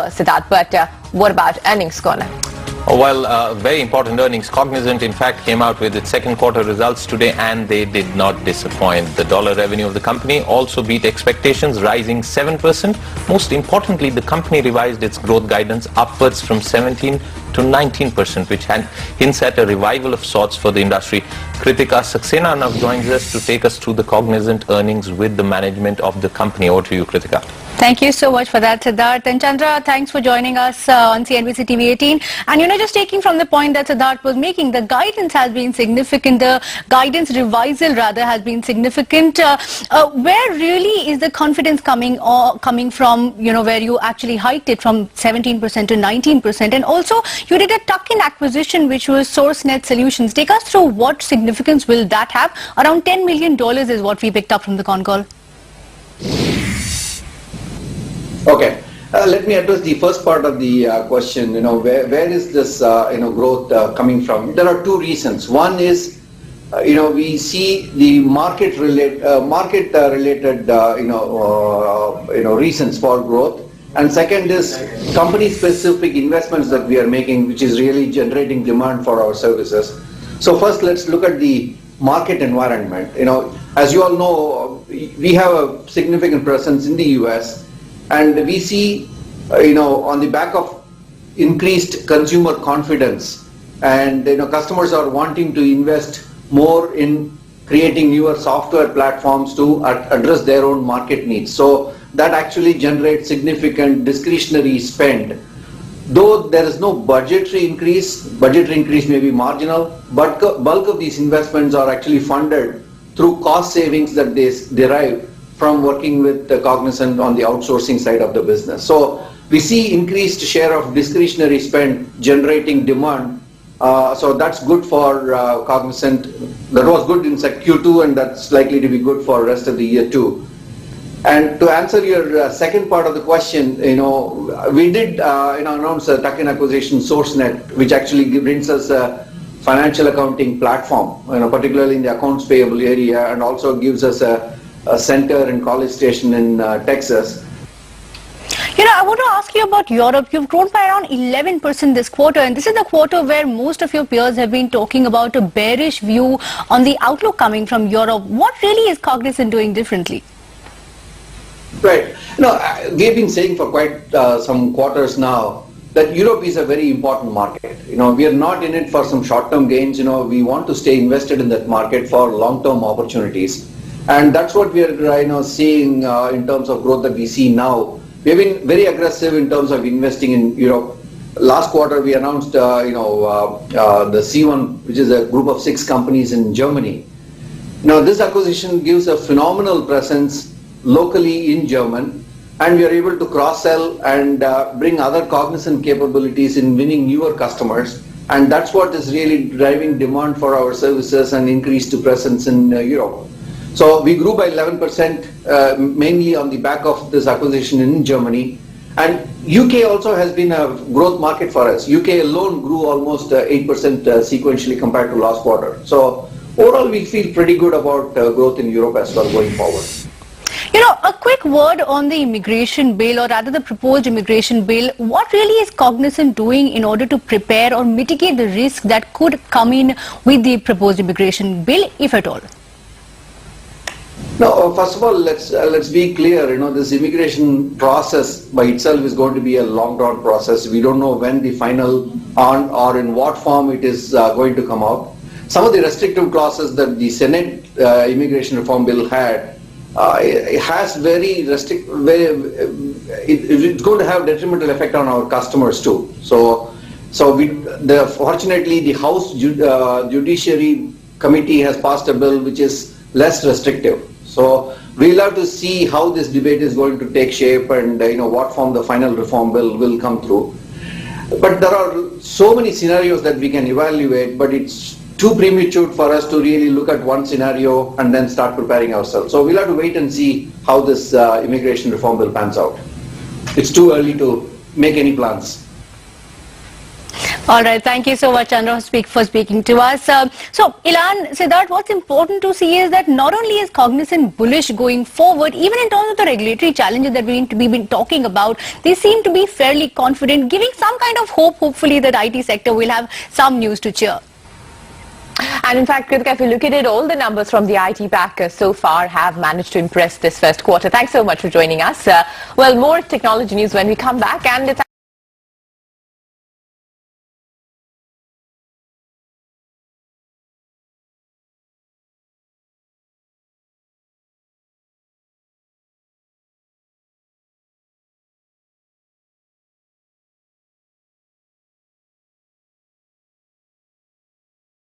Siddharth, but what about earnings corner? Well, very important earnings. Cognizant, in fact, came out with its second quarter results today, and they did not disappoint. The dollar revenue of the company also beat expectations, rising 7%. Most importantly, the company revised its growth guidance upwards from 17 to 19%, which hints at a revival of sorts for the industry. Kritika Saxena now joins us to take us through the Cognizant earnings with the management of the company. Over to you, Kritika. Thank you so much for that, Siddharth. And Chandra, thanks for joining us on CNBCTV18. And just taking from the point that Siddharth was making, the guidance has been significant. The guidance revisal, rather, has been significant. Where really is the confidence coming from, where you actually hiked it from 17% to 19%? And also, you did a tuck-in acquisition, which was SourceNet Solutions. Take us through what significance will that have? Around $10 million is what we picked up from the con call. Okay, let me address the first part of the question. Where is this growth coming from? There are two reasons. One is we see the market related reasons for growth, and second is company specific investments that we are making, which is really generating demand for our services. So first, let's look at the market environment. As you all know, we have a significant presence in the US. And we see, on the back of increased consumer confidence, and customers are wanting to invest more in creating newer software platforms to address their own market needs. So that actually generates significant discretionary spend. Though there is no budgetary increase may be marginal, but bulk of these investments are actually funded through cost savings that they derive from working with the Cognizant on the outsourcing side of the business. So we see increased share of discretionary spend generating demand. So that's good for Cognizant. That was good in Q2, and that's likely to be good for the rest of the year too. And to answer your second part of the question, we did announce a tuck-in acquisition, SourceNet, which actually brings us a financial accounting platform, particularly in the accounts payable area, and also gives us a center in College Station in Texas. I want to ask you about Europe. You've grown by around 11% this quarter, and this is the quarter where most of your peers have been talking about a bearish view on the outlook coming from Europe. What really is Cognizant doing differently? Right. We've been saying for quite some quarters now that Europe is a very important market. We are not in it for some short-term gains. We want to stay invested in that market for long-term opportunities. And that's what we are seeing in terms of growth that we see now. We have been very aggressive in terms of investing in Europe. Last quarter, we announced the C1, which is a group of 6 companies in Germany. This acquisition gives a phenomenal presence locally in German, and we are able to cross-sell and bring other Cognizant capabilities in winning newer customers. And that's what is really driving demand for our services and increased presence in Europe. So we grew by 11%, mainly on the back of this acquisition in Germany. And UK also has been a growth market for us. UK alone grew almost 8% sequentially compared to last quarter. So overall, we feel pretty good about growth in Europe as well going forward. A quick word on the immigration bill, or rather the proposed immigration bill. What really is Cognizant doing in order to prepare or mitigate the risk that could come in with the proposed immigration bill, if at all? No, first of all, let's be clear. This immigration process by itself is going to be a long-drawn process. We don't know when the final or in what form it is going to come out. Some of the restrictive clauses that the Senate immigration reform bill had, it has it's going to have detrimental effect on our customers too. Fortunately, the House Judiciary Committee has passed a bill which is less restrictive. So we'll have to see how this debate is going to take shape, and what form the final reform bill will come through. But there are so many scenarios that we can evaluate, but it's too premature for us to really look at one scenario and then start preparing ourselves. So we'll have to wait and see how this immigration reform bill pans out. It's too early to make any plans. All right, thank you so much, Chandra, for speaking to us. So, Ilan, Siddharth, what's important to see is that not only is Cognizant bullish going forward, even in terms of the regulatory challenges that we've been talking about, they seem to be fairly confident, giving some kind of hope, hopefully, that IT sector will have some news to cheer. And in fact, Kritika, if you look at it, all the numbers from the IT pack so far have managed to impress this first quarter. Thanks so much for joining us. Well, more technology news when we come back, and it's